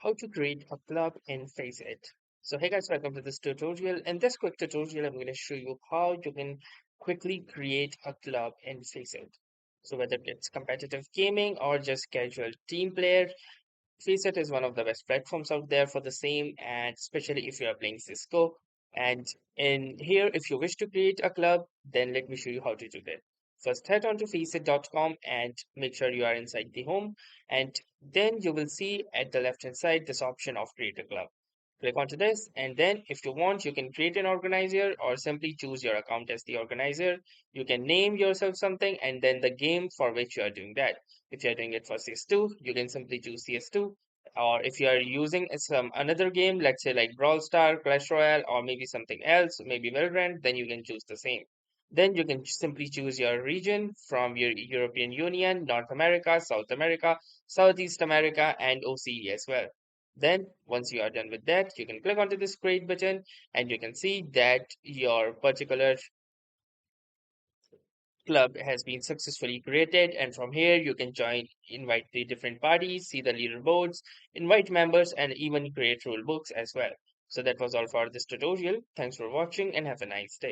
how to create a club in FACEIT. So hey guys, welcome to this tutorial. In this quick tutorial, I'm going to show you how you can quickly create a club in FACEIT. So whether it's competitive gaming or just casual team player, FACEIT is one of the best platforms out there for the same, and especially if you are playing Cisco. And in here, if you wish to create a club, then let me show you how to do that. First, head on to faceit.com and make sure you are inside the home. And then you will see at the left hand side this option of create a club. Click onto this, and then if you want, you can create an organizer or simply choose your account as the organizer. You can name yourself something and then the game for which you are doing that. If you're doing it for CS2, you can simply choose CS2. Or if you are using some another game, let's say like Brawl Star, Clash Royale, or maybe something else, maybe Valorant, then you can choose the same. Then you can simply choose your region from your European Union, North America, South America, Southeast America, and OCE as well. Then, once you are done with that, you can click onto this create button and you can see that your particular club has been successfully created, and from here you can join, invite the different parties, see the leaderboards, invite members, and even create rule books as well. So that was all for this tutorial. Thanks for watching and have a nice day.